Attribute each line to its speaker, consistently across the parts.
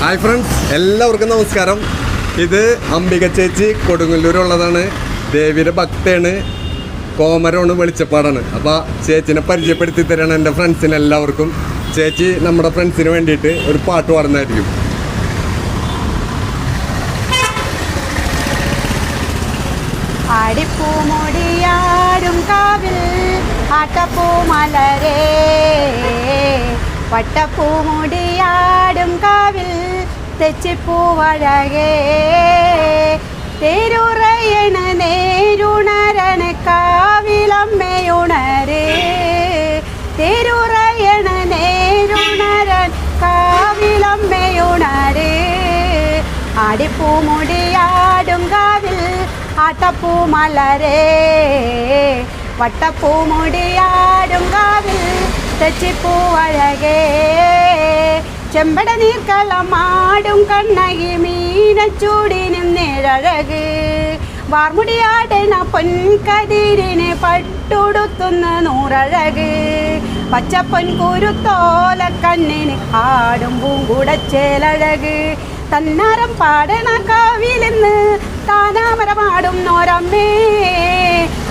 Speaker 1: Hi friends, എല്ലാവർക്കും നമസ്കാരം. ഇത് അംബിക ചേച്ചി കൊടുങ്ങല്ലൂരുള്ളതാണ്. ദേവിയുടെ ഭക്തയാണ്, കോമരമാണ്, വെളിച്ചപ്പാടാണ്. അപ്പോൾ ചേച്ചിനെ പരിചയപ്പെടുത്തി തരാണ് എൻ്റെ ഫ്രണ്ട്സിന് എല്ലാവർക്കും. ചേച്ചി നമ്മുടെ ഫ്രണ്ട്സിന് വേണ്ടിയിട്ട് ഒരു പാട്ട് പാടുന്നതായിരിക്കും.
Speaker 2: ആടിപ്പൂമുടിയാടും കാവിൽ ആട്ടപ്പൂമലരേ, വട്ടപ്പൂമുടിയാടും കാവിൽ തെച്ചിപ്പൂവഴകേ, തേരുറയണ നേരുണരണ കാവിലമ്മയുണരേ, തേരുറയണ നേരുണരൻ കാവിലമ്മയുണരേ. ആടിപ്പൂമുടിയാടും കാവിൽ ആട്ടപ്പൂമലരേ, വട്ടപ്പൂമുടിയാടും കാവിൽ തെച്ചിപ്പൂവഴകേ, ചെമ്പട നീർക്കളമാടും കണ്ണകി മീനച്ചൂടിനും നിഴഴക്, വാർമുടിയാടണ പൊൻകതിരിന് പട്ടുടുത്തുന്ന നൂറഴക്, പച്ചപ്പൊൻ കുരുത്തോല കണ്ണിന് ആടും പൂങ്കുടച്ചേലഴക്, തന്നാരം പാടണ കാവിലിന്ന് താനാമരമാടും നോരമ്മേ,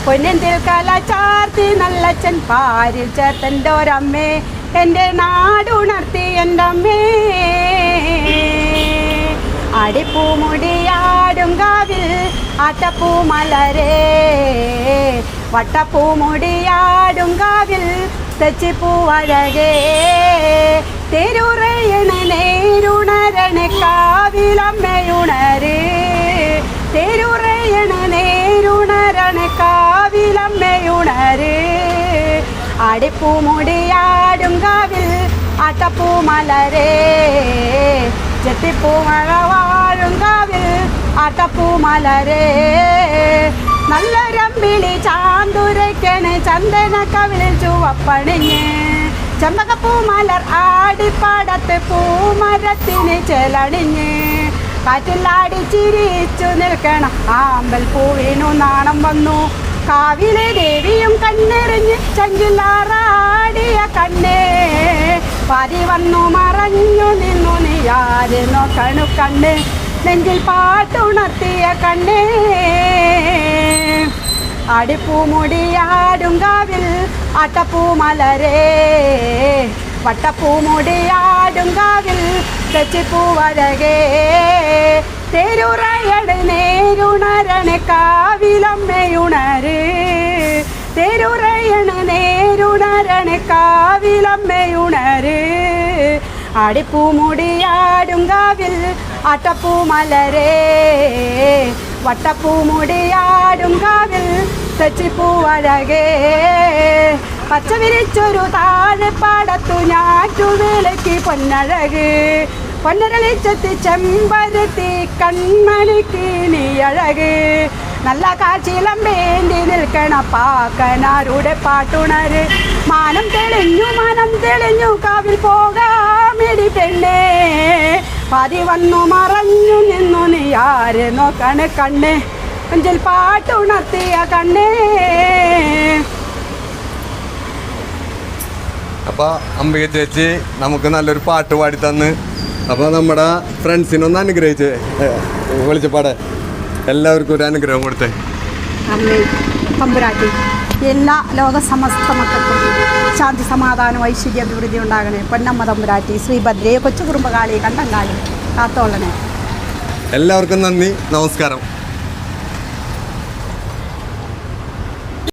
Speaker 2: പൊന്നെന്തിൽ കല ചാർത്തി നല്ലച്ചൻ പാരിൽ ചേർത്തൻ്റെ ഒരമ്മേ, എൻ്റെ നാടുണർത്തി എൻ്റെ അമ്മേ. ആടിപ്പൂമുടിയാടും കാവിൽ ആട്ടപ്പൂമലരേ, വട്ടപ്പൂമുടിയാടും കാവിൽ തെച്ചിപ്പൂവഴകേ, തേരുറയണ നേരുണരണ കാവിലമ്മയുണരേ, തേരുറയണ നേരുണരണ കാവിലമ്മയുണരേ. ആടിപ്പൂമുടിയാടും കാവിൽ ആട്ടപ്പൂമലരേ, ചെത്തിപ്പൂമഴ വാഴും കാവിൽ ആട്ടപ്പൂമലരേ, നല്ലൊരമ്പിളി ചാന്തുരയ്ക്കണ് ചന്ദന കവിളിൽ ചുവപ്പണിഞ്ഞ്, ചെമ്പകപ്പൂമലർ ആടിപ്പാടത്ത് പൂമരത്തിന് ചെലണിഞ്ഞ്, കാറ്റിലാടി ചിരിച്ചു നിൽക്കണം ആമ്പൽ പൂവിനു നാണം വന്നു, കാവിലെ ദേവിയും കണ്ണെറിഞ്ഞ് ചങ്കിലാറാടിയ കണ്ണേ, പരി വന്നു മറഞ്ഞു നിന്നു നീ ആരെ നോക്കണു കണ്ണ്, നെഞ്ചിൽ പാട്ടുണർത്തിയ കണ്ണേ. ആടിപ്പൂമുടിയാടും കാവിൽ ആട്ടപ്പൂമലരേ, വട്ടപ്പൂമുടിയാടും കാവിൽ തെച്ചിപ്പൂവഴകേ, തേരുറയണ നേരുണരണ കാവിലമ്മയുണരേ, തേരുറയണ നേരുണരണ കാവിലമ്മയുണരേ. ആടിപ്പൂമുടിയാടും കാവിൽ ആട്ടപ്പൂമലരേ, വട്ടപ്പൂമുടിയാടും കാവിൽ തെച്ചിപ്പൂവഴകേ, പച്ച വിരിച്ചൊരു താഴെപ്പാടത്തു ഞാറ്റുവേലയ്ക്ക് പൊന്നഴക്, പൊന്നരളിച്ചെത്തി ചെമ്പരത്തി കൺമണിക്ക് നീയഴക്, നല്ല കാച്ചിലം വേണ്ടി നിൽക്കണ പാക്കനാരുടെ പാട്ടുണര്, മാനം തെളിഞ്ഞു കാവിൽ പോകാമെടി പെണ്ണേ, പതി വന്നു മറഞ്ഞു നിന്നു നീ ആരെ നോക്കണ കണ്ണേ, അഞ്ചൽ പാട്ടുണർത്തിയ കണ്ണേ.
Speaker 1: അപ്പോൾ അംബിക ചേച്ചി നമുക്ക് നല്ലൊരു പാട്ട് പാടി തന്ന്. അപ്പോൾ നമ്മുടെ ഫ്രണ്ട്സിനൊന്ന് അനുഗ്രഹിച്ച് വെളിച്ചപ്പാടെ എല്ലാവർക്കും ഒരു അനുഗ്രഹം കൊടുത്തേ.
Speaker 2: അമ്മേ തമ്പുരാട്ടി, എല്ലാ ലോക സമസ്ത മക്കൾക്കും ശാന്തി സമാധാനം ഐശ്വര്യ അഭിവൃദ്ധി ഉണ്ടാകണേ. പൊന്നമ്മ തമ്പുരാട്ടി, ശ്രീഭദ്രയെ കൊച്ചു കുറുമ്പകാളി കണ്ടങ്കാളി കാത്തോളണേ.
Speaker 1: എല്ലാവർക്കും നന്ദി, നമസ്കാരം.